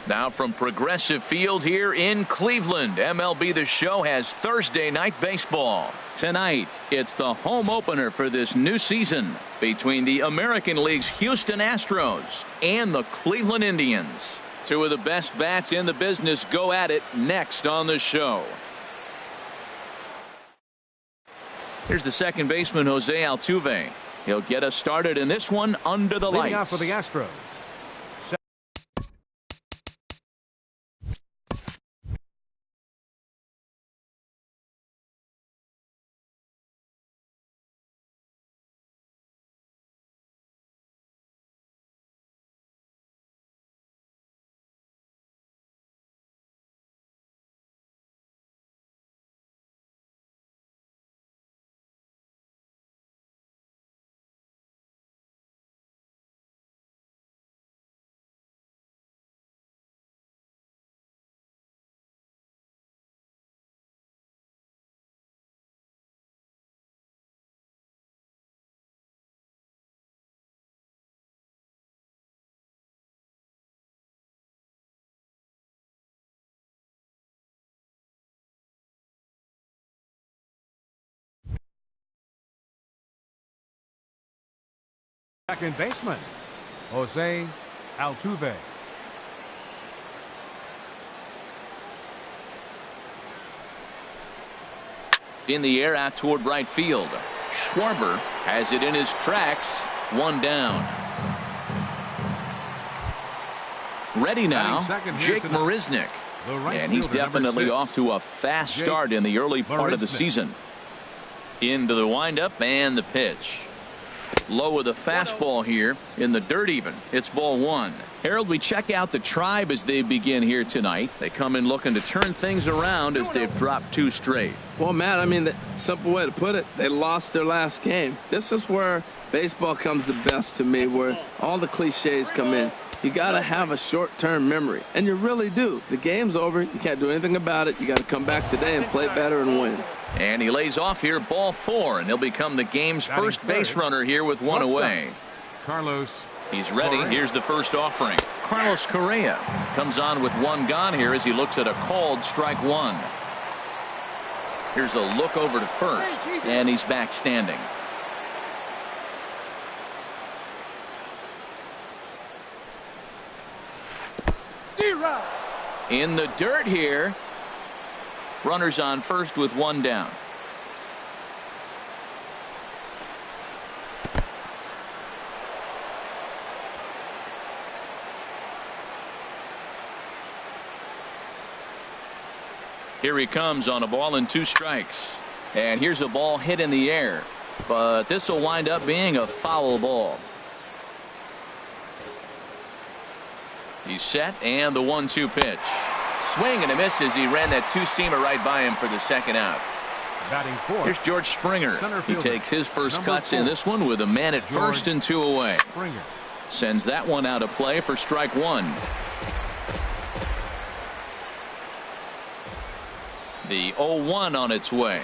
Now from Progressive Field here in Cleveland, MLB The Show has Thursday night baseball. Tonight, it's the home opener for this new season between the American League's Houston Astros and the Cleveland Indians. Two of the best bats in the business go at it next on the show. Here's the second baseman, Jose Altuve. He'll get us started in this one under the lights. Leading off for the Astros. Second baseman, Jose Altuve. In the air out toward right field. Schwarber has it in his tracks. One down. Ready now, Jake Marisnick. And he's definitely off to a fast start in the early part of the season. Into the windup and the pitch. Low with a fastball here in the dirt even. It's ball one. Harold, we check out the Tribe as they begin here tonight. They come in looking to turn things around as they've dropped two straight. Well, Matt, I mean, the simple way to put it, they lost their last game. This is where baseball comes the best to me, where all the cliches come in. You got to have a short-term memory, and you really do. The game's over. You can't do anything about it. You got to come back today and play better and win. And he lays off here, ball four, and he'll become the game's first base runner here with one away. Carlos. He's ready. Here's the first offering. Carlos Correa comes on with one gone here as he looks at a called strike one. Here's a look over to first, and he's back standing. In the dirt here. Runners on first with one down. Here he comes on a ball and two strikes. And here's a ball hit in the air. But this will wind up being a foul ball. He's set and the 1-2 pitch. Swing and a miss as he ran that two-seamer right by him for the second out. Batting fourth. Here's George Springer. He takes his first cuts in this one with a man at first and two away. Springer sends that one out of play for strike one. The 0-1 on its way.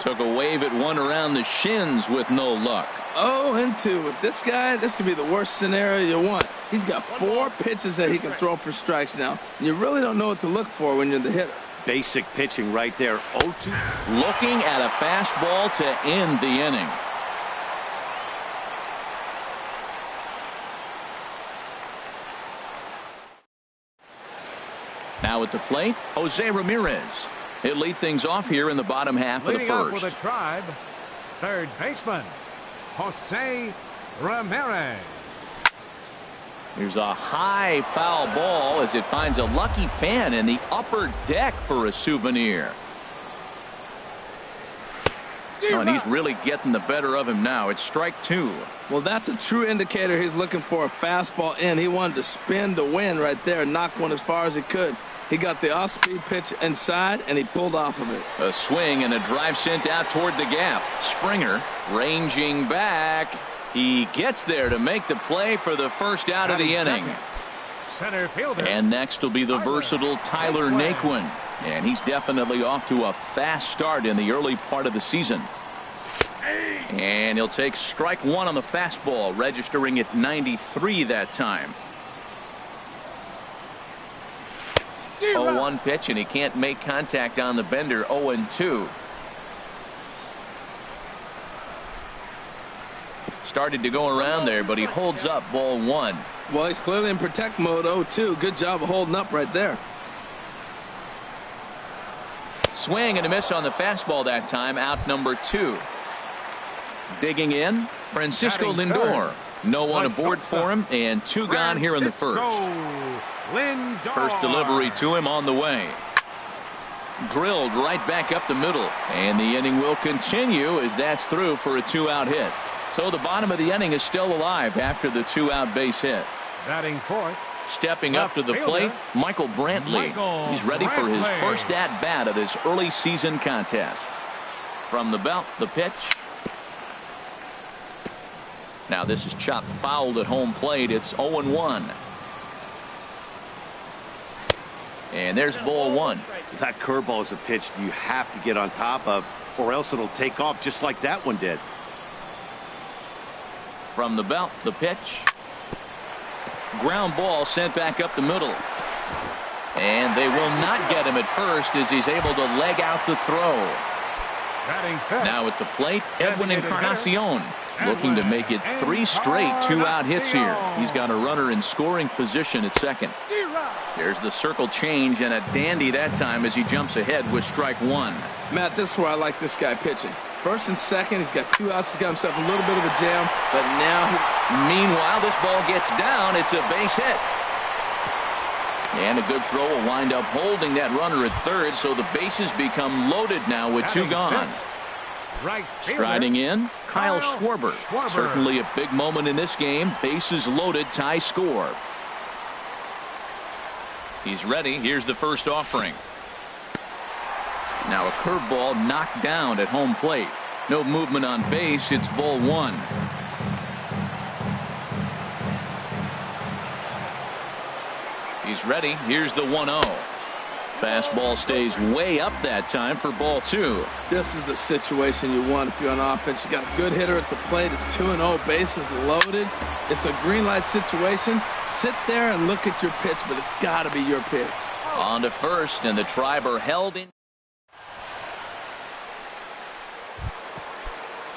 Took a wave at one around the shins with no luck. 0-2 with this guy. This could be the worst scenario you want. He's got four pitches that he can throw for strikes now. You really don't know what to look for when you're the hitter. Basic pitching right there. 0-2. Looking at a fastball to end the inning. Now at the plate, Jose Ramirez. He'll lead things off here in the bottom half of the first. Leading off for the Tribe, third baseman, Jose Ramirez. Here's a high foul ball as it finds a lucky fan in the upper deck for a souvenir. Oh, and he's really getting the better of him now. It's strike two. Well, that's a true indicator he's looking for a fastball in. He wanted to spin to win right there, knock one as far as he could. He got the off-speed pitch inside, and he pulled off of it. A swing and a drive sent out toward the gap. Springer ranging back. He gets there to make the play for the first out of the inning. Center fielder. And next will be the versatile Tyler Naquin. And he's definitely off to a fast start in the early part of the season. And he'll take strike one on the fastball, registering at 93 that time. 0-1 pitch, and he can't make contact on the bender. 0-2. Started to go around there, but he holds up. Ball 1. Well, he's clearly in protect mode. 0-2. Good job of holding up right there. Swing and a miss on the fastball that time. Out number 2. Digging in, Francisco Lindor. No one aboard for him, and 2 gone here in the first. First delivery to him on the way. Drilled right back up the middle, and the inning will continue as that's through for a 2-out hit. So the bottom of the inning is still alive after the 2-out base hit. Batting fourth. Stepping up to the plate, Michael Brantley. He's ready for his first at-bat of this early season contest. From the belt, the pitch. Now this is chopped fouled at home plate. It's 0-1. And there's ball 1. That curveball is a pitch you have to get on top of, or else it'll take off just like that one did. From the belt, the pitch. Ground ball sent back up the middle. And they will not get him at first as he's able to leg out the throw. Now at the plate, Edwin Encarnacion looking to make it 3 straight 2-out hits here. He's got a runner in scoring position at second. There's the circle change, and a dandy that time as he jumps ahead with strike 1. Matt, this is where I like this guy pitching. First and second, he's got 2 outs. He's got himself a little bit of a jam, but now meanwhile, this ball gets down. It's a base hit. And a good throw will wind up holding that runner at third, so the bases become loaded now with 2 gone. Striding in, Kyle Schwarber. Certainly a big moment in this game. Bases loaded, tie score. He's ready. Here's the first offering. Now a curveball knocked down at home plate. No movement on base. It's ball 1. He's ready. Here's the 1-0. Fastball stays way up that time for ball 2. This is the situation you want if you're on offense. You got a good hitter at the plate. It's 2-0. Bases loaded. It's a green light situation. Sit there and look at your pitch, but it's got to be your pitch. On to first, and the Triber held in.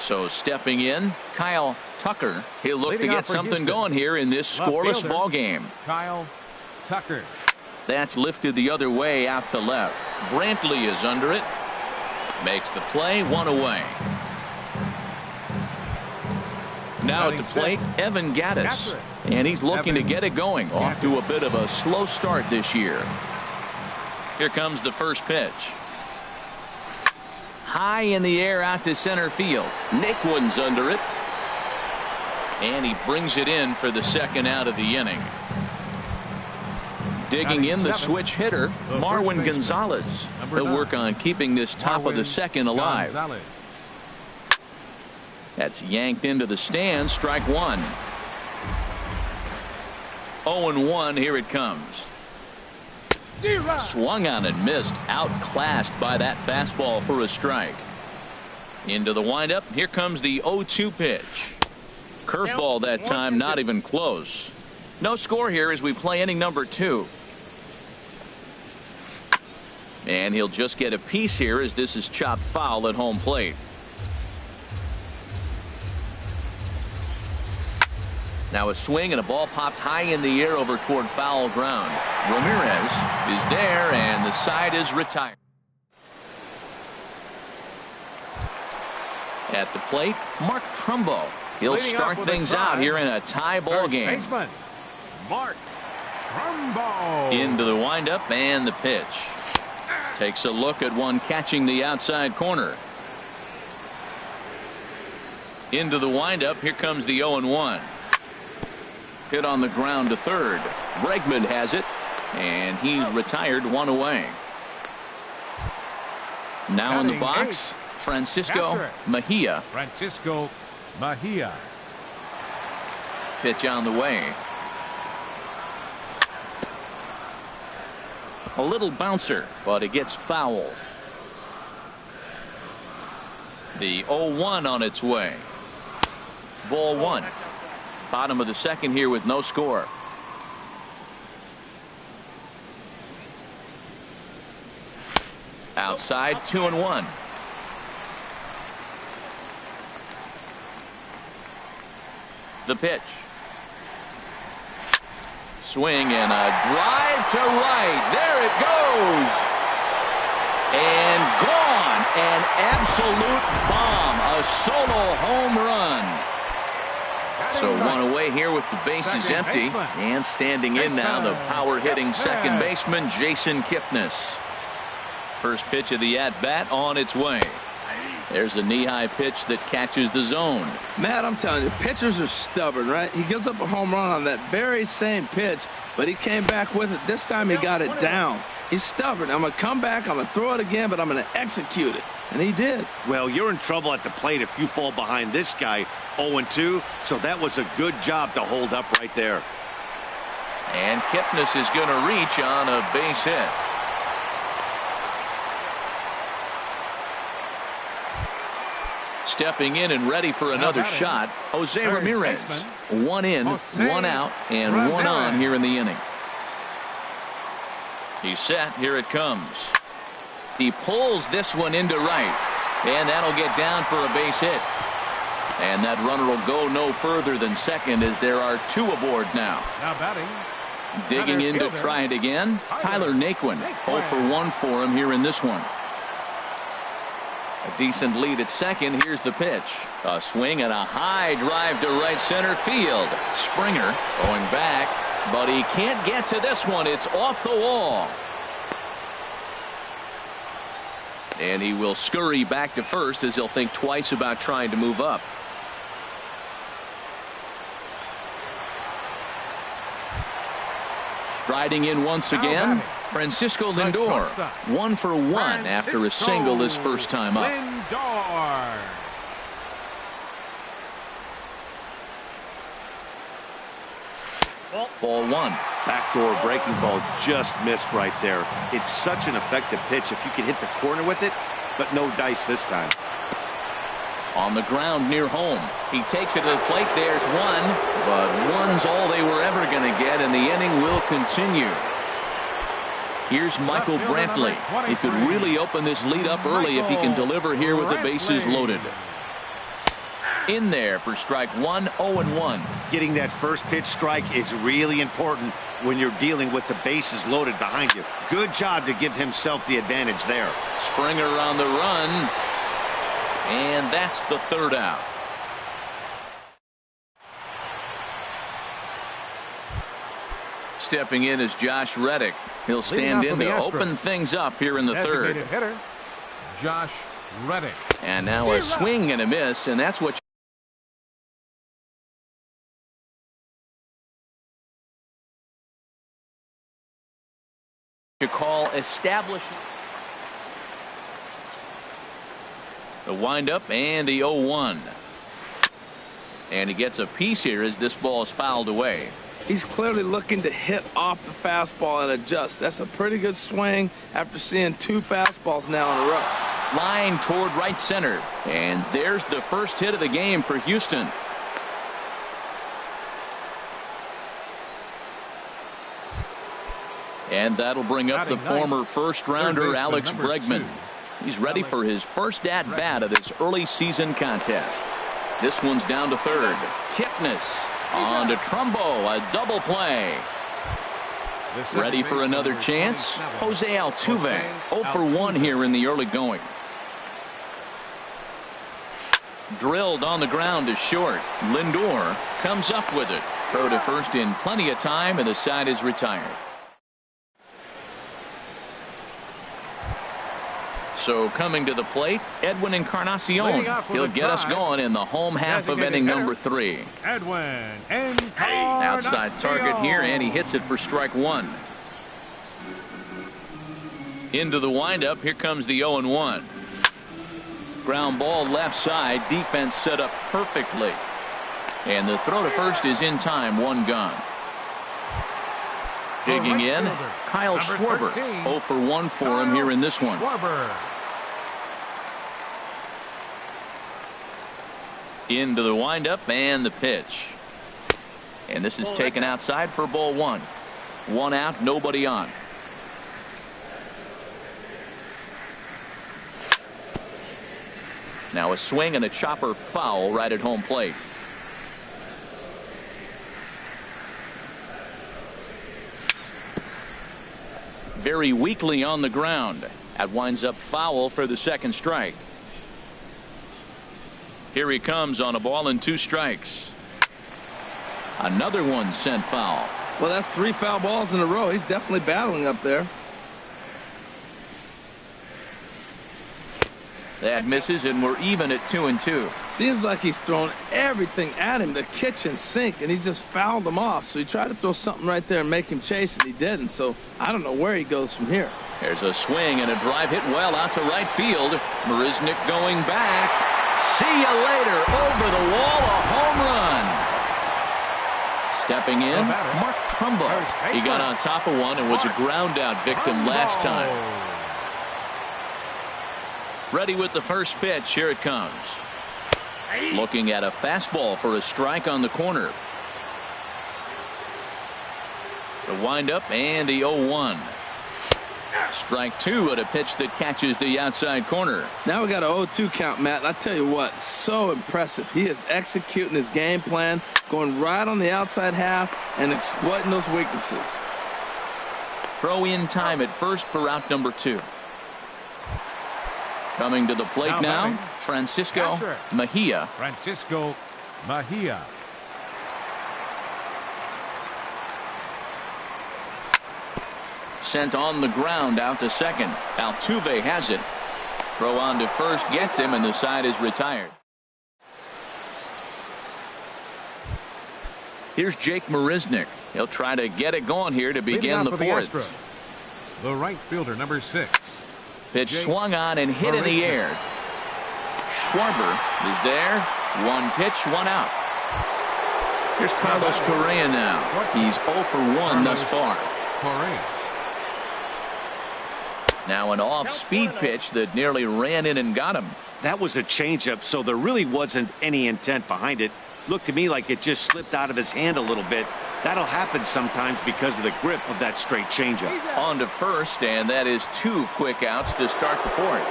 So stepping in, Kyle Tucker. He'll look to get something going here in this scoreless ball game. Kyle Tucker. That's lifted the other way out to left. Brantley is under it. Makes the play, 1 away. Now at the plate, Evan Gattis. And he's looking to get it going. Off to a bit of a slow start this year. Here comes the first pitch. High in the air out to center field. Naquin's under it. And he brings it in for the second out of the inning. Digging in the switch hitter, Marwin Gonzalez. He'll work on keeping this top of the second alive. That's yanked into the stand. Strike 1. 0-1. Here it comes. Swung on and missed. Outclassed by that fastball for a strike. Into the windup. Here comes the 0-2 pitch. Curveball that time, not even close. No score here as we play inning number 2. And he'll just get a piece here as this is chopped foul at home plate. Now a swing and a ball popped high in the air over toward foul ground. Ramirez is there, and the side is retired. At the plate, Mark Trumbo. He'll start things out here in a tie ball game. Mark Trumbo. Into the windup and the pitch. Takes a look at one catching the outside corner. Into the windup. Here comes the 0-1. Hit on the ground to third. Bregman has it, and he's retired, 1 away. Now in the box, Francisco Mejia. Francisco Mejia. Pitch on the way. A little bouncer, but it gets foul. The 0-1 on its way. Ball 1. Bottom of the second here with no score. Outside, 2-1. The pitch. Swing and a drive to right. There it goes. And gone. An absolute bomb. A solo home run. So one away here with the bases empty. And standing in now, the power-hitting second baseman, Jason Kipnis. First pitch of the at-bat on its way. There's a knee-high pitch that catches the zone. Matt, I'm telling you, pitchers are stubborn, right? He gives up a home run on that very same pitch, but he came back with it. This time he got it down. He's stubborn. I'm going to come back, I'm going to throw it again, but I'm going to execute it. And he did. Well, you're in trouble at the plate if you fall behind this guy 0-2, so that was a good job to hold up right there. And Kipnis is going to reach on a base hit. Stepping in and ready for another shot, Jose Ramirez. One in, one out, and one on here in the inning. He's set. Here it comes. He pulls this one into right, and that'll get down for a base hit. And that runner will go no further than second as there are two aboard now. Now batting. Digging in to try it again, Tyler Naquin. 0 for 1 for him here in this one. A decent lead at second. Here's the pitch. A swing and a high drive to right center field. Springer going back, but he can't get to this one. It's off the wall. And he will scurry back to first as he'll think twice about trying to move up. Striding in once again, Francisco Lindor. 1 for 1 after a single his first time up. Lindor. Ball 1. Backdoor breaking ball just missed right there. It's such an effective pitch if you can hit the corner with it, but no dice this time. On the ground near home. He takes it to the plate. There's one, but one's all they were ever going to get, and the inning will continue. Here's Michael Brantley. He could really open this lead up early if he can deliver here with the bases loaded. In there for strike 1, 0-1. Getting that first pitch strike is really important when you're dealing with the bases loaded behind you. Good job to give himself the advantage there. Springer on the run. And that's the third out. Stepping in is Josh Reddick. He'll stand in to open things up here in the third. Hitter, Josh Reddick. And now a swing and a miss, and that's what you call establishing. The windup and the 0-1. And he gets a piece here as this ball is fouled away. He's clearly looking to hit off the fastball and adjust. That's a pretty good swing after seeing 2 fastballs now in a row. Line toward right center. And there's the first hit of the game for Houston. And that'll bring up the former first-rounder Alex Bregman. He's ready for his first at-bat of this early season contest. This one's down to third. Kipnis on to Trumbo, a double play. Ready for another chance? Jose Altuve, 0 for 1 here in the early going. Drilled on the ground to short. Lindor comes up with it. Throw to first in plenty of time, and the side is retired. So coming to the plate, Edwin Encarnacion. He'll get us going in the home half of inning number 3. Edwin Encarnacion. Outside target here, and he hits it for strike 1. Into the windup, here comes the 0-1. Ground ball left side, defense set up perfectly. And the throw to first is in time, 1 gone. Digging in, Kyle Schwarber. 0 for 1 for him here in this one. Into the windup and the pitch. And this is taken outside for ball 1. 1 out, nobody on. Now a swing and a chopper foul right at home plate. Very weakly on the ground. That winds up foul for the second strike. Here he comes on a ball and 2 strikes. Another one sent foul. Well, that's 3 foul balls in a row. He's definitely battling up there. That misses, and we're even at 2-2. Seems like he's thrown everything at him, the kitchen sink, and he just fouled him off. So he tried to throw something right there and make him chase, and he didn't. So I don't know where he goes from here. There's a swing and a drive hit well out to right field. Marisnick going back. See you later. Over the wall, a home run. Stepping in, Mark Trumbo. He got on top of one and was a ground out victim last time. Ready with the first pitch. Here it comes. Looking at a fastball for a strike on the corner. The windup and the 0-1. Strike 2 at a pitch that catches the outside corner. Now we got a 0-2 count, Matt. And I tell you what, so impressive. He is executing his game plan, going right on the outside half and exploiting those weaknesses. Throw in time at first for out number 2. Coming to the plate now, Francisco Mejia. Francisco Mejia. Sent on the ground out to second. Altuve has it. Throw on to first gets him, and the side is retired. Here's Jake Marisnick. He'll try to get it going here to begin the 4th. The right fielder, number 6. Pitch swung on and hit in the air. Schwarber is there. 1 pitch, 1 out. Here's Carlos Correa now. He's 0 for 1 thus far. Now an off-speed pitch that nearly ran in and got him. That was a changeup, so there really wasn't any intent behind it. Looked to me like it just slipped out of his hand a little bit. That'll happen sometimes because of the grip of that straight changeup. On to first, and that is 2 quick outs to start the 4th.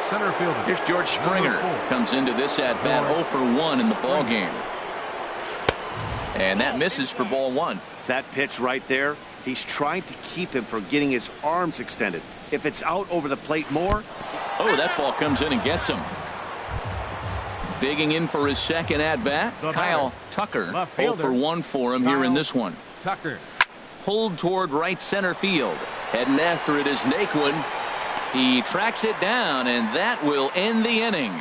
Center fielder. Here's George Springer. Comes into this at-bat 0 for 1 in the ball game. And that misses for ball 1. That pitch right there, he's trying to keep him from getting his arms extended. If it's out over the plate more. Oh, that ball comes in and gets him. Digging in for his second at-bat, Kyle Tucker. 0 for 1 for him here in this one. Tucker. Pulled toward right center field. Heading after it is Naquin. He tracks it down, and that will end the inning.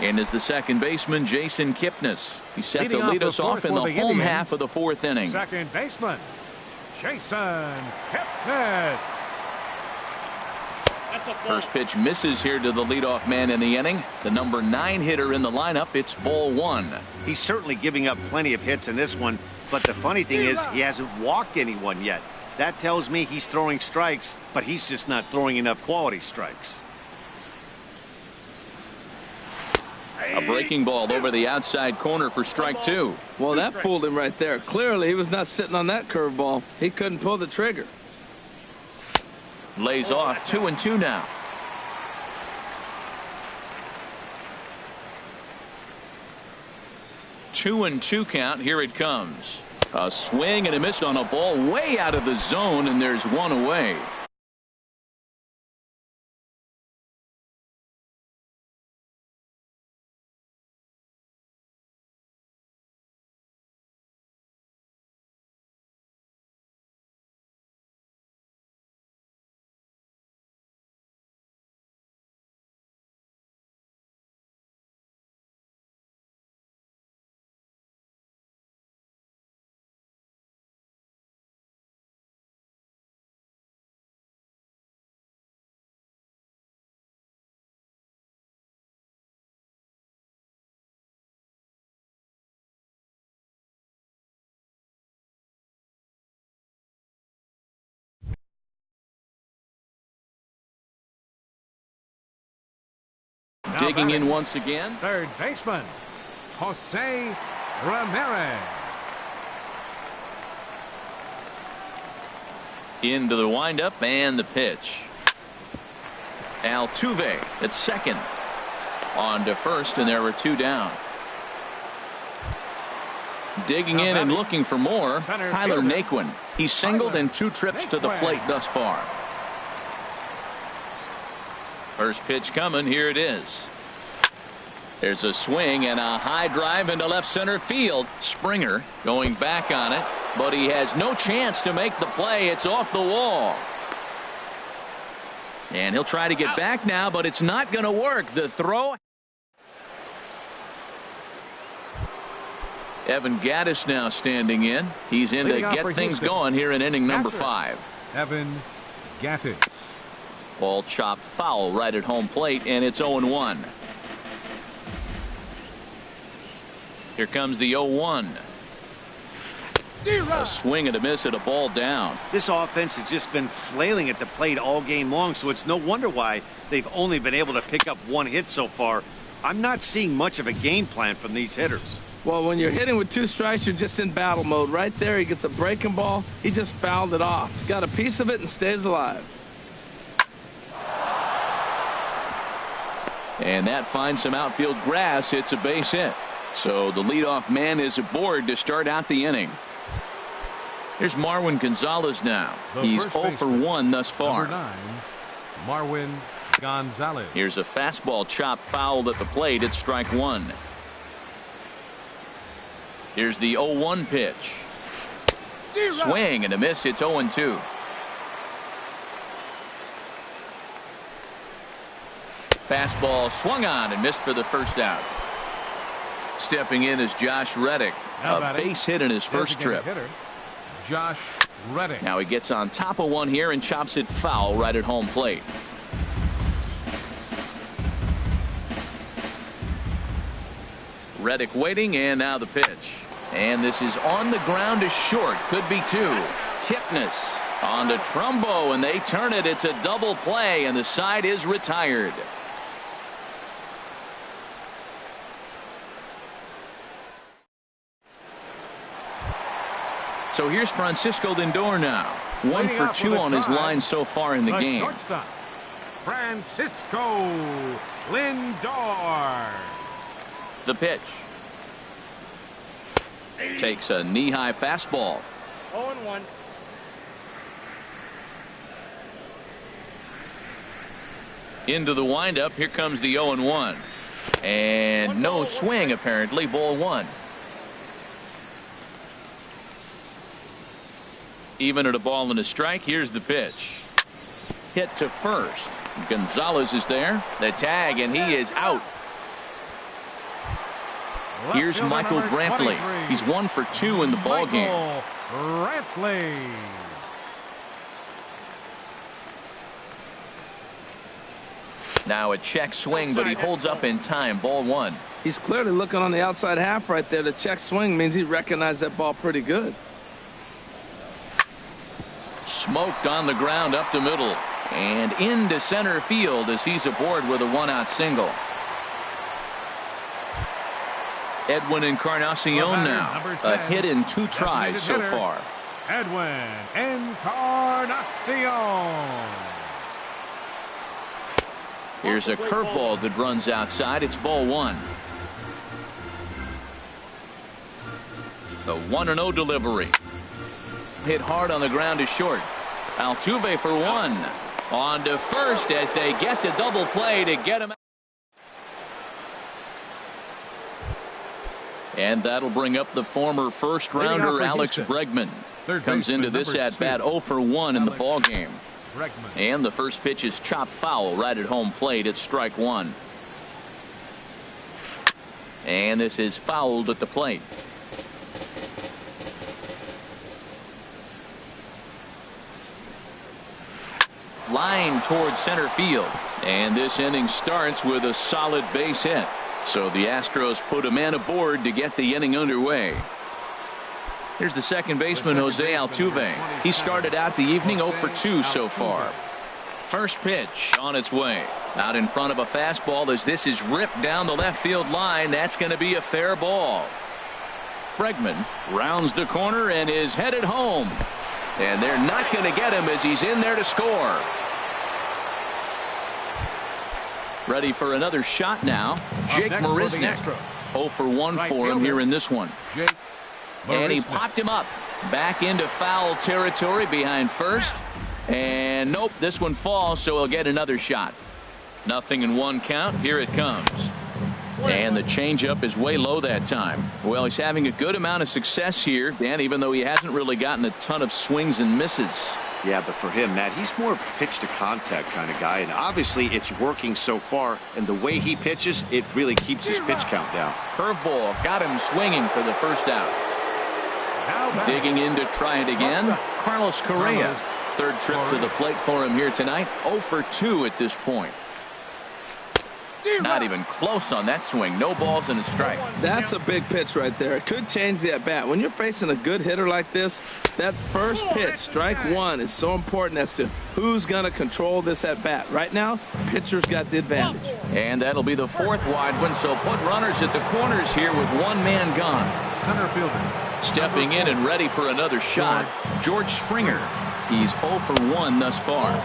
And is the second baseman, Jason Kipnis. He's set to lead us off in the home half of the 4th inning. Second baseman, Jason Kipnis. First pitch misses here to the leadoff man in the inning. The number 9 hitter in the lineup. It's ball 1. He's certainly giving up plenty of hits in this one, but the funny thing is he hasn't walked anyone yet. That tells me he's throwing strikes, but he's just not throwing enough quality strikes. A breaking ball over the outside corner for strike 2. Well, that fooled him right there. Clearly, he was not sitting on that curveball. He couldn't pull the trigger. Lays off 2-2 now. Two and 2 count. Here it comes. A swing and a miss on a ball way out of the zone, and there's 1 away. Digging in once again. Third baseman, Jose Ramirez. Into the windup and the pitch. Altuve at second. On to first, and there were 2 down. Digging in and looking for more, Tyler Naquin. He's singled in 2 trips to the plate thus far. First pitch coming. Here it is. There's a swing and a high drive into left center field. Springer going back on it, but he has no chance to make the play. It's off the wall. And he'll try to get back now, but it's not going to work. The throw. Evan Gattis now standing in. He's in to get things going here in inning number 5. Evan Gattis. Ball chopped foul right at home plate, and it's 0-1. Here comes the 0-1. A swing and a miss at a ball down. This offense has just been flailing at the plate all game long, so it's no wonder why they've only been able to pick up 1 hit so far. I'm not seeing much of a game plan from these hitters. Well, when you're hitting with 2 strikes, you're just in battle mode. Right there, he gets a breaking ball. He just fouled it off. Got a piece of it and stays alive. And that finds some outfield grass. It's a base hit. So the leadoff man is aboard to start out the inning. Here's Marwin Gonzalez now. He's 0 for 1 thus far. Number 9, Marwin Gonzalez. Here's a fastball chopped foul at the plate. It's strike 1. Here's the 0-1 pitch. Swing and a miss. It's 0-2. Fastball swung on and missed for the first out. Stepping in is Josh Reddick. A base hit in his first trip. Josh Reddick. Now he gets on top of one here and chops it foul right at home plate. Reddick waiting, and now the pitch. And this is on the ground to short. Could be 2. Kipnis on to Trumbo, and they turn it. It's a double play, and the side is retired. So here's Francisco Lindor now. 1 for 2 on his line so far in the game. Shortstop, Francisco Lindor. The pitch. Takes a knee-high fastball. 0-1. Into the windup. Here comes the 0-1. And no swing apparently. Ball 1. Even at a ball and a strike. Here's the pitch. Hit to first. Gonzalez is there. The tag, and he is out. Here's Michael Brantley. He's 1 for 2 in the ball game. Brantley. Now a check swing, but he holds up in time. Ball 1. He's clearly looking on the outside half right there. The check swing means he recognized that ball pretty good. Smoked on the ground up the middle and into center field as he's aboard with a 1-out single. Edwin Encarnacion now. A hit in 2 tries so far. Edwin Encarnacion. Here's a curveball that runs outside. It's ball 1. The 1-0 delivery. Hit hard on the ground to short. Altuve for 1. On to first as they get the double play to get him out. And that'll bring up the former first-rounder Alex Bregman. Comes into this at-bat 0 for 1 in the ball game. And the first pitch is chopped foul right at home plate. It's strike 1. And this is fouled at the plate. Line towards center field. And this inning starts with a solid base hit. So the Astros put a man aboard to get the inning underway. Here's the second baseman, Jose Altuve. He started out the evening 0 for 2 so far. First pitch on its way. Out in front of a fastball as this is ripped down the left field line. That's going to be a fair ball. Bregman rounds the corner and is headed home. And they're not going to get him as he's in there to score. Ready for another shot now. Jake Marisnick. 0 for 1 for him here in this one. And he popped him up. Back into foul territory behind first. And nope, this one falls, so he'll get another shot. Nothing in 1 count. Here it comes. And the changeup is way low that time. Well, he's having a good amount of success here, Dan, even though he hasn't really gotten a ton of swings and misses. Yeah, but for him, Matt, he's more of a pitch-to-contact kind of guy, and obviously it's working so far, and the way he pitches, it really keeps his pitch count down. Curveball got him swinging for the first out. Digging in to try it again, Carlos Correa. Third trip to the plate for him here tonight. 0 for 2 at this point. Not even close on that swing. No balls and a strike. That's a big pitch right there. It could change the at-bat. When you're facing a good hitter like this, that first pitch, strike 1, is so important as to who's going to control this at-bat. Right now, pitcher's got the advantage. And that'll be the 4th wide one, so put runners at the corners here with 1 man gone. Center fielder. Stepping in and ready for another shot, George Springer. He's 0 for 1 thus far.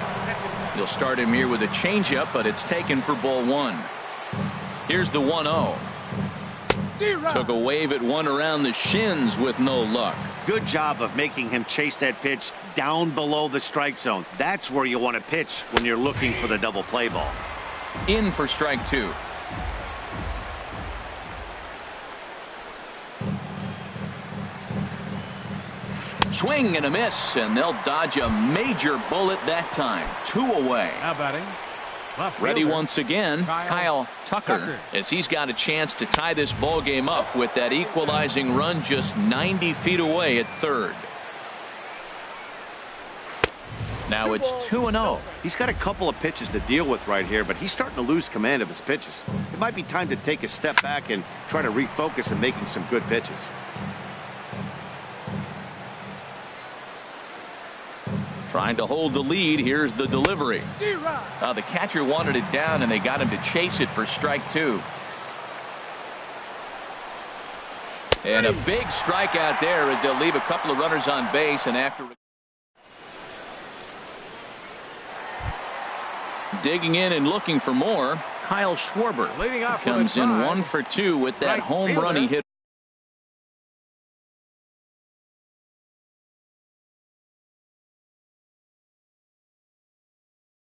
You'll start him here with a changeup, but it's taken for ball 1. Here's the 1-0. Took a wave at one around the shins with no luck. Good job of making him chase that pitch down below the strike zone. That's where you want to pitch when you're looking for the double play ball. In for strike 2. Swing and a miss, and they'll dodge a major bullet that time. 2 away. Now batting. Ready once again, Kyle Tucker, as he's got a chance to tie this ball game up with that equalizing run just 90 feet away at third. Now it's 2-0. He's got a couple of pitches to deal with right here, but he's starting to lose command of his pitches. It might be time to take a step back and try to refocus on making some good pitches. Trying to hold the lead. Here's the delivery. The catcher wanted it down, and they got him to chase it for strike 2. And a big strikeout there as they'll leave a couple of runners on base. And after digging in and looking for more, Kyle Schwarber comes in 1 for 2 with that home run he hit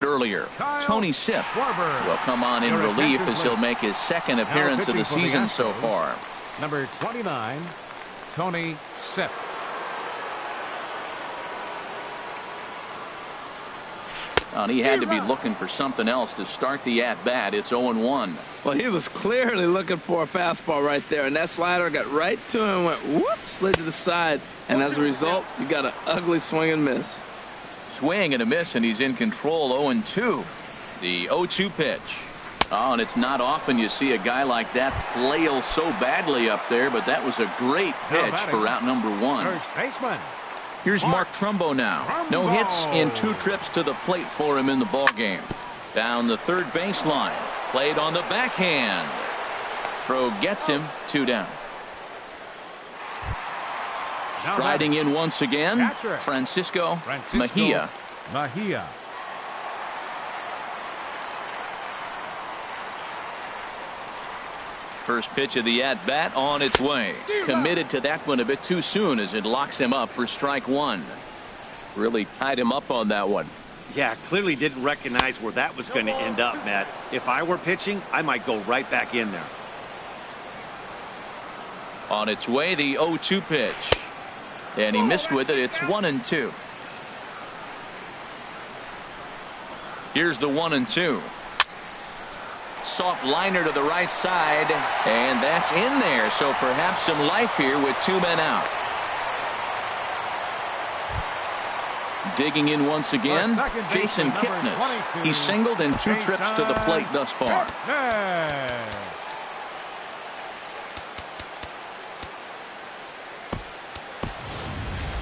earlier. Tony Sipp will come on in relief as he'll make his 2nd appearance of the season so far. Number 29, Tony Sipp. And he had to be looking for something else to start the at-bat. It's 0-1. Well, he was clearly looking for a fastball right there, and that slider got right to him and went whoop, slid to the side, and as a result, you got an ugly swing and miss. Swing and a miss, and he's in control. 0-2. The 0-2 pitch. Oh, and it's not often you see a guy like that flail so badly up there, but that was a great pitch for out number 1. First baseman. Here's Mark Trumbo now. No hits in 2 trips to the plate for him in the ballgame. Down the third baseline. Played on the backhand. Throw gets him. 2 down. Striding in once again, Francisco Mejia. First pitch of the at-bat on its way. Committed to that one a bit too soon as it locks him up for strike 1. Really tied him up on that one. Yeah, clearly didn't recognize where that was going to end up, Matt. If I were pitching, I might go right back in there. On its way, the 0-2 pitch. And he missed with it. It's 1-2. Here's the 1-2. Soft liner to the right side, and that's in there. So perhaps some life here with 2 men out. Digging in once again, Jason Kipnis. He's singled in 2 trips to the plate thus far.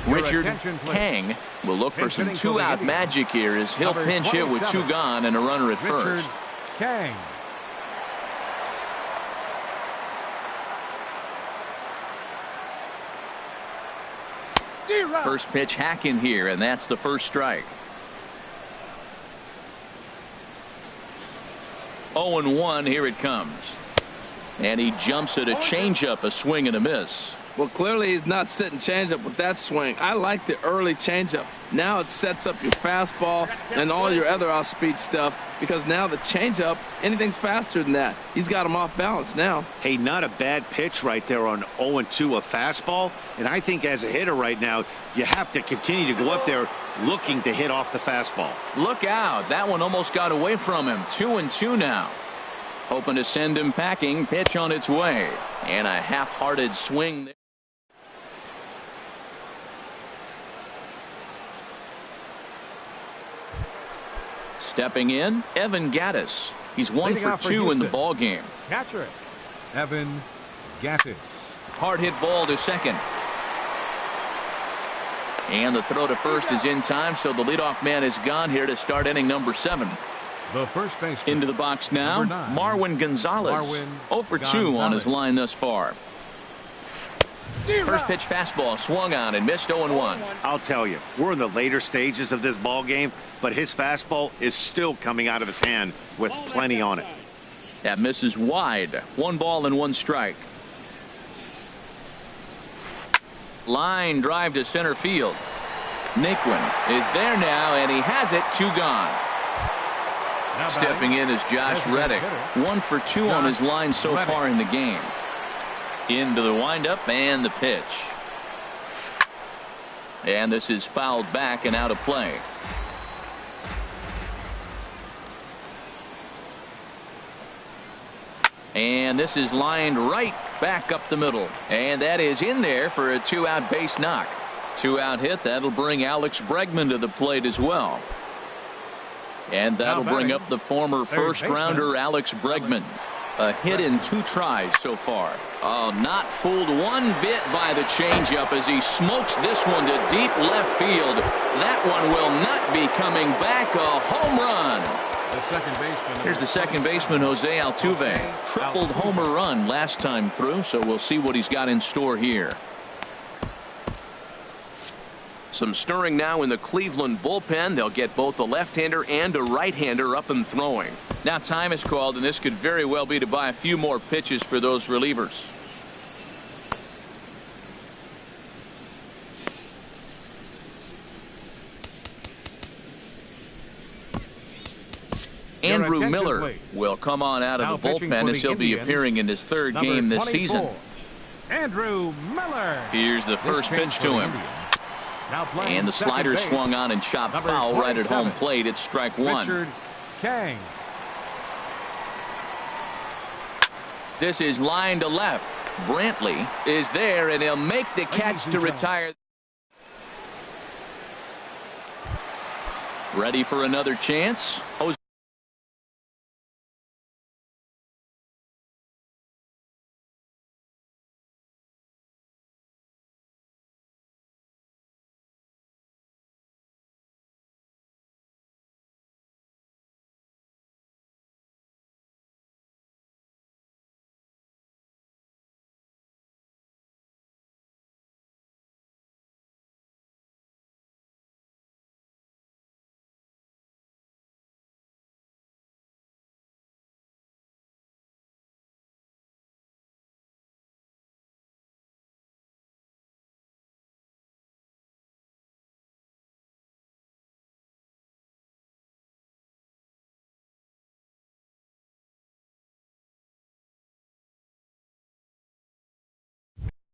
Richard Kang will look for some 2-out magic here as he'll pinch hit with 2 gone and a runner at first. Kang. First pitch hacking here, and that's the first strike. 0-1, here it comes. And he jumps at a changeup, a swing and a miss. Well, clearly he's not sitting changeup with that swing. I like the early changeup. Now it sets up your fastball and all your other off-speed stuff, because now the changeup, anything's faster than that. He's got him off balance now. Hey, not a bad pitch right there on 0-2, a fastball. And I think as a hitter right now, you have to continue to go up there looking to hit off the fastball. Look out. That one almost got away from him. 2-2 now. Hoping to send him packing. Pitch on its way. And a half-hearted swing there. Stepping in, Evan Gattis. He's 1 for 2 in the ball game. Catcher, Evan Gattis. Hard hit ball to second. And the throw to first is in time, so the leadoff man is gone here to start inning number 7. The first baseman. Into the box now, 9, Marwin Gonzalez. 0 for 2 on his line thus far. First pitch fastball swung on and missed. 0-1. I'll tell you, we're in the later stages of this ball game, but his fastball is still coming out of his hand with plenty on it. That misses wide. 1 ball and 1 strike. Line drive to center field. Naquin is there now, and he has it. 2 gone. Stepping in is Josh Reddick. 1 for 2 on his line so far in the game. Into the windup and the pitch. And this is fouled back and out of play. And this is lined right back up the middle. And that is in there for a 2-out base knock. 2-out hit. That'll bring Alex Bregman to the plate as well. And that'll bring up the former first-rounder Alex Bregman. A hit in 2 tries so far. Oh, not fooled one bit by the changeup as he smokes this one to deep left field. That one will not be coming back. A home run. Here's the second baseman, Jose Altuve. Tripled homer run last time through, so we'll see what he's got in store here. Some stirring now in the Cleveland bullpen. They'll get both a left-hander and a right-hander up and throwing. Now time is called, and this could very well be to buy a few more pitches for those relievers. Andrew Miller will come on out of the bullpen as he'll be appearing in his 3rd game this season. Andrew Miller. Here's the first pitch to him. And the slider swung on and chopped foul right at home plate. It's strike 1. Richard Kang. This is line to left. Brantley is there, and he'll make the catch to retire. Ready for another chance.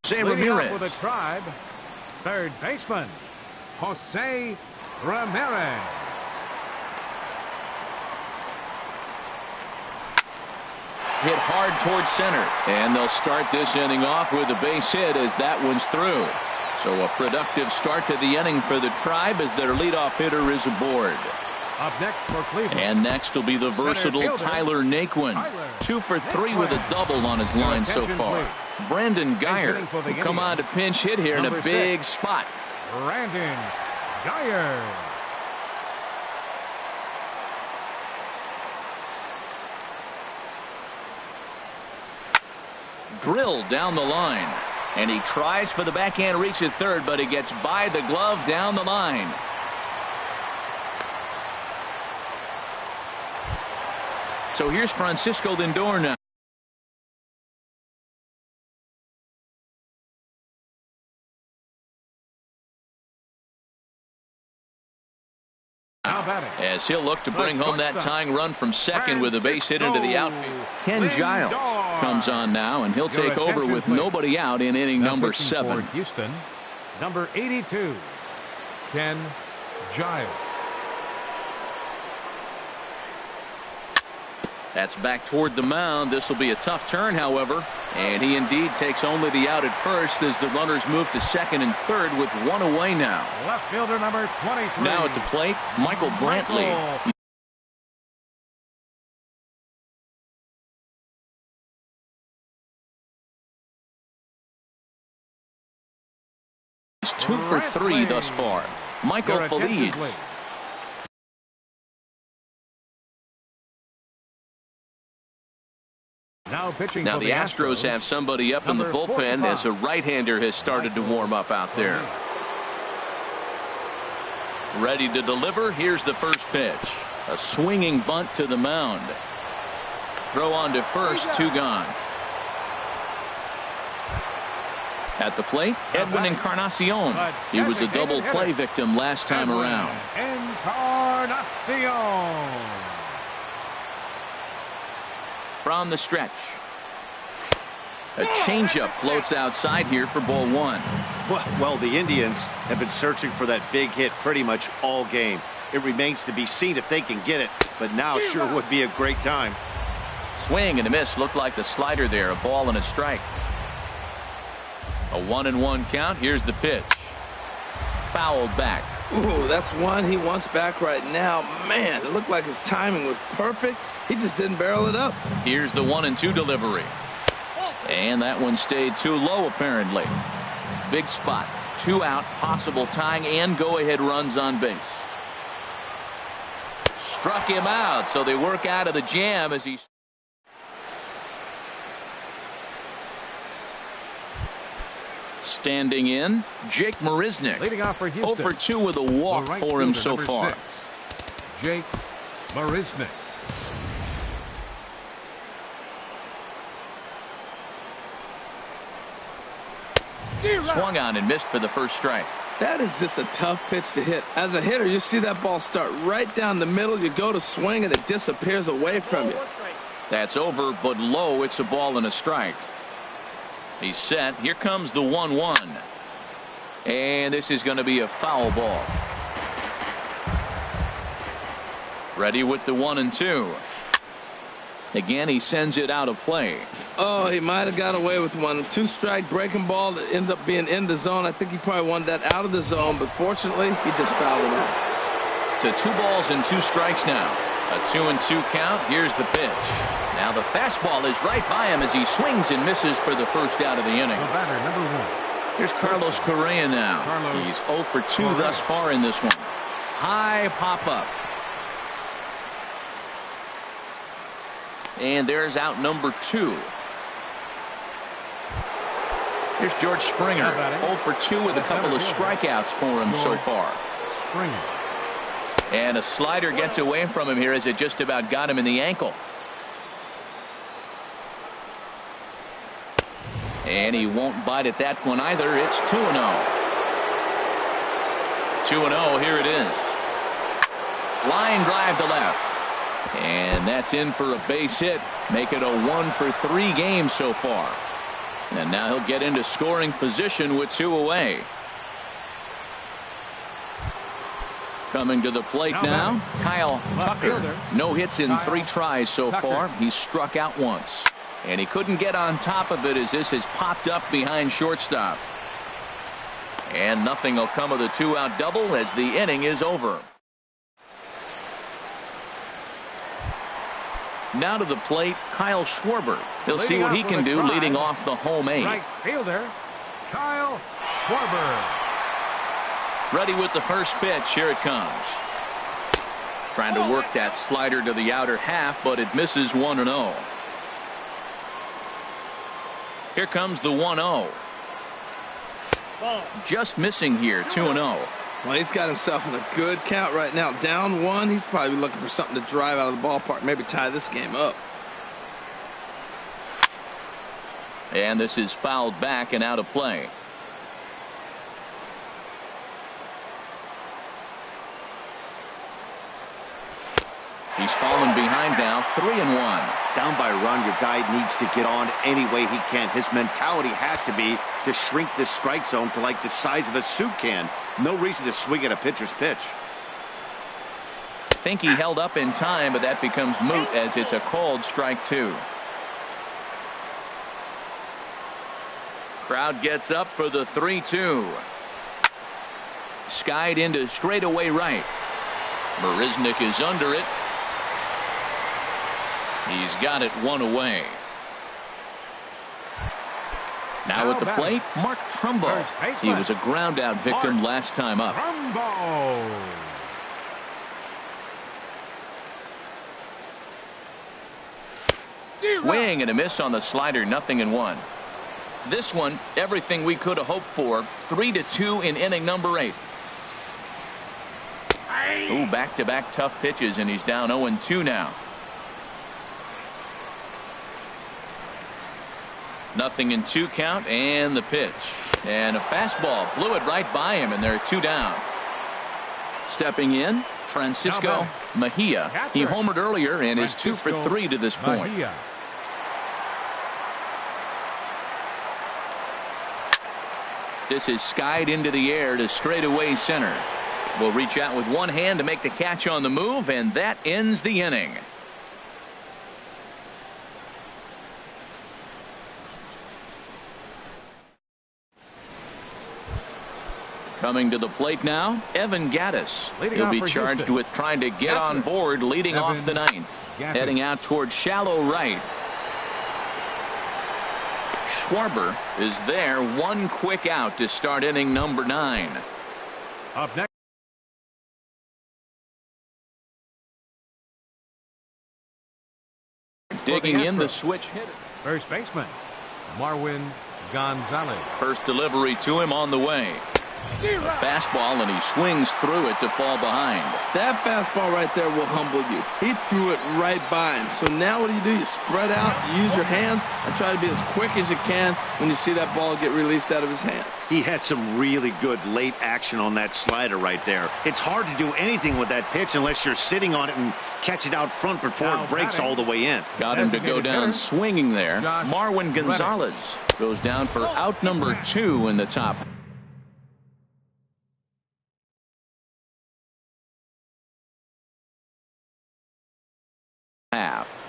Ramirez. For the Tribe, 3rd baseman, Jose Ramirez. Hit hard towards center, and they'll start this inning off with a base hit as that one's through. So a productive start to the inning for the Tribe as their leadoff hitter is aboard. Up next for Cleveland. And next will be the versatile Tyler Naquin. 2 for 3 with a double on his line so far. Brandon Geyer will come on to pinch hit here in a big spot. Brandon Geyer. Drilled down the line. And he tries for the backhand reach at third, but he gets by the glove down the line. So here's Francisco Lindor now. As he'll look to bring home that tying run from second with a base hit into the outfield. Ken Giles comes on now, and he'll take over with nobody out in inning number 7. For Houston, number 82, Ken Giles. That's back toward the mound. This will be a tough turn, however. And he indeed takes only the out at first as the runners move to second and third with one away now. Left fielder number 23. Now at the plate, Michael Brantley. He's 2 for 3 thus far. Michael Feliz. Now the Astros have somebody up in the bullpen as a right-hander has started to warm up out there. Ready to deliver. Here's the first pitch. A swinging bunt to the mound. Throw on to first, 2 gone. At the plate, Edwin Encarnacion. He was a double play victim last time around. Encarnacion. From the stretch. A changeup floats outside here for ball 1. Well, the Indians have been searching for that big hit pretty much all game. It remains to be seen if they can get it, but now sure would be a great time. Swing and a miss. Looked like the slider there. A ball and a strike. A 1-1 count. Here's the pitch. Fouled back. Ooh, that's one he wants back right now. Man, it looked like his timing was perfect. He just didn't barrel it up. Here's the 1-2 delivery. And that one stayed too low, apparently. Big spot. 2 out, possible tying and go-ahead runs on base. Struck him out, so they work out of the jam as he... Standing in, Jake Marisnick. Leading off for Houston. 0 for 2 with a walk for him so far. 6, Jake Marisnick. Swung on and missed for the first strike. That is just a tough pitch to hit. As a hitter, you see that ball start right down the middle. You go to swing and it disappears away from you. That's over, but low. It's a ball and a strike. He's set. Here comes the 1-1. And this is going to be a foul ball. Ready with the 1-2. Again, he sends it out of play. Oh, he might have got away with one. 2-strike breaking ball that ended up being in the zone. I think he probably wanted that out of the zone, but fortunately, he just fouled it out. To 2 balls and 2 strikes now. A 2-2 count. Here's the pitch. Now the fastball is right by him as he swings and misses for the first out of the inning. The batter, number 1. Here's Carlos Correa now. He's 0 for 2 thus far in this one. High pop-up. And there's out number 2. Here's George Springer. 0 for 2 with a couple of strikeouts for him so far. Springer. And a slider gets away from him here as it just about got him in the ankle. And he won't bite at that one either. It's 2-0. 2-0. Here it is. Line drive to left. And that's in for a base hit. Make it a 1 for 3 game so far. And now he'll get into scoring position with 2 away. Coming to the plate now, Kyle Tucker. No hits in 3 tries so far. He's struck out once. And he couldn't get on top of it as this has popped up behind shortstop. And nothing will come of the 2-out double as the inning is over. Now to the plate, Kyle Schwarber. He'll see what he can do leading off the home 8. Right fielder, Kyle Schwarber. Ready with the first pitch. Here it comes. Trying to work that slider to the outer half, but it misses 1-0. Here comes the 1-0. Just missing here, 2-0. Well, he's got himself in a good count right now. Down one, he's probably looking for something to drive out of the ballpark, maybe tie this game up. And this is fouled back and out of play. He's fallen behind now, 3-1. Down by a run, your guy needs to get on any way he can. His mentality has to be to shrink this strike zone to like the size of a soup can. No reason to swing at a pitcher's pitch. I think he held up in time, but that becomes moot as it's a called strike 2. Crowd gets up for the 3-2. Skied into straightaway right. Marisnick is under it. He's got it one away. Now at the plate, Mark Trumbo. He was a ground out victim last time up. Swing and a miss on the slider, 0-1. This one, everything we could have hoped for. 3-2 in inning number 8. Ooh, back-to-back tough pitches, and he's down 0-2 now. 0-2 count, and the pitch. And a fastball blew it right by him, and they're 2 down. Stepping in, Francisco Mejia. He homered earlier and is 2 for 3 to this point. This is skied into the air to straightaway center. Will reach out with one hand to make the catch on the move, and that ends the inning. Coming to the plate now, Evan Gattis. He'll be charged with trying to get on board leading off the ninth. Heading out towards shallow right. Schwarber is there, one quick out to start inning number 9. Up next. Digging in the switch hitter. First baseman, Marwin Gonzalez. First delivery to him on the way. A fastball, and he swings through it to fall behind. That fastball right there will humble you. He threw it right by him. So now what do? You spread out, you use your hands, and try to be as quick as you can when you see that ball get released out of his hand. He had some really good late action on that slider right there. It's hard to do anything with that pitch unless you're sitting on it and catch it out front before it breaks all the way in. Got him to go down swinging there. Marwin Gonzalez goes down for out number 2 in the top half.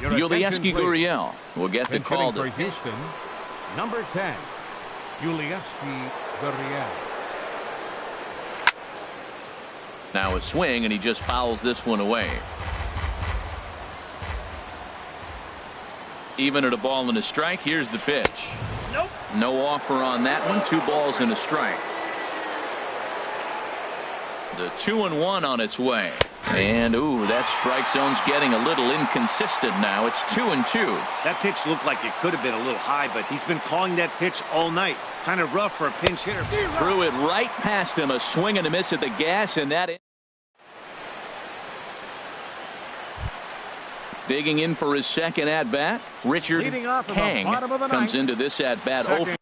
Yulieski Gurriel will get the call. For Houston, number 10, Yulieski Gurriel. Now a swing, and he just fouls this one away. Even at a ball and a strike, here's the pitch. Nope. No offer on that one. 2 balls and a strike. The 2-1 on its way. And, ooh, that strike zone's getting a little inconsistent now. It's 2-2. That pitch looked like it could have been a little high, but he's been calling that pitch all night. Kind of rough for a pinch hitter. Threw it right past him. A swing and a miss at the gas, and that. Digging in for his second at-bat, Richard Kang comes into this at-bat 0.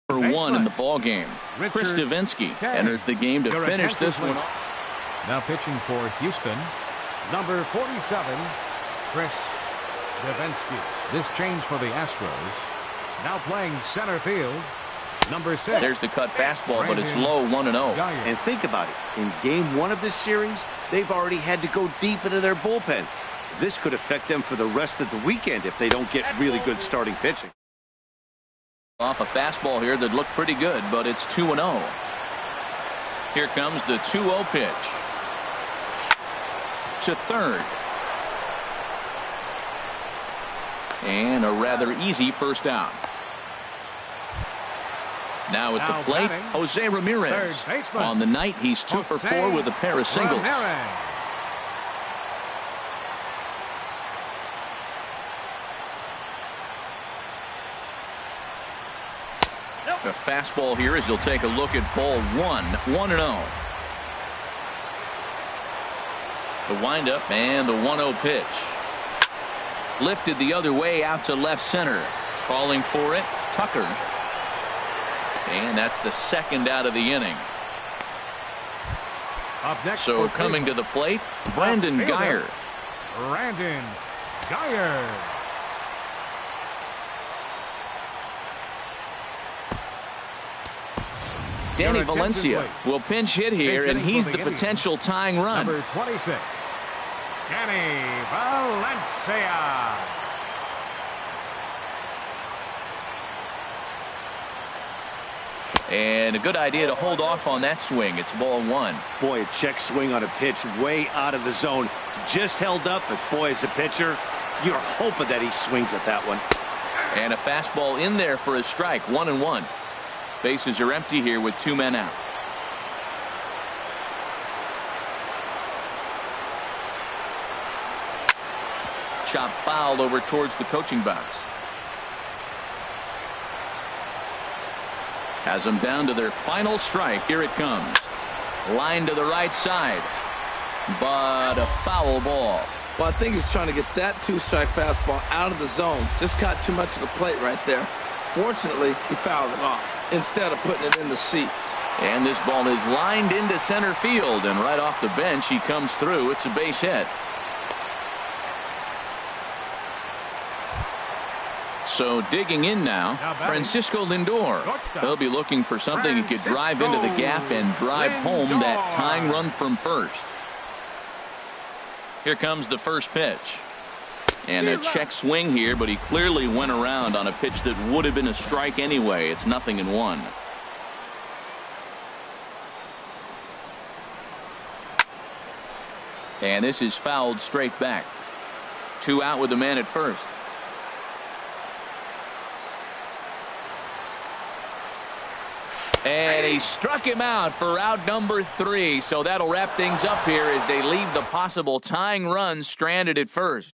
For 1 in the ball game. Chris Davinsky enters the game to finish this one off. Now pitching for Houston, number 47, Chris Davinsky. This change for the Astros. Now playing center field, number 6. There's the cut fastball, but it's low, 1-0. And think about it. In game 1 of this series, they've already had to go deep into their bullpen. This could affect them for the rest of the weekend if they don't get really good starting pitching. Off a fastball here that looked pretty good, but it's 2-0. Here comes the 2-0 pitch. To third. And a rather easy first out. Now at the plate, Jose Ramirez. On the night, he's 2 for 4 with a pair of singles. The fastball here as you'll take a look at ball 1, 1-0. The windup and the 1-0 pitch. Lifted the other way out to left center. Calling for it, Tucker. And that's the second out of the inning. Up next so coming to the plate, Brandon Guyer. Brandon Guyer. Danny Valencia will pinch hit here, and he's the potential tying run. Number 26, Danny Valencia. And a good idea to hold off on that swing. It's ball 1. Boy, a check swing on a pitch way out of the zone. Just held up, but boy, as a pitcher, you're hoping that he swings at that one. And a fastball in there for a strike, 1-1. Bases are empty here with 2 men out. Chop fouled over towards the coaching box. Has them down to their final strike. Here it comes. Line to the right side. But a foul ball. Well, I think he's trying to get that 2-strike fastball out of the zone. Just got too much of the plate right there. Fortunately, he fouled it off instead of putting it in the seats. And this ball is lined into center field, and right off the bench he comes through. It's a base hit. So digging in now, Francisco Lindor. He'll be looking for something he could drive into the gap and drive home that tying run from first. Here comes the first pitch. And a check swing here, but he clearly went around on a pitch that would have been a strike anyway. It's 0-1. And this is fouled straight back. 2 out with the man at first. And he struck him out for out number 3. So that'll wrap things up here as they leave the possible tying run stranded at first.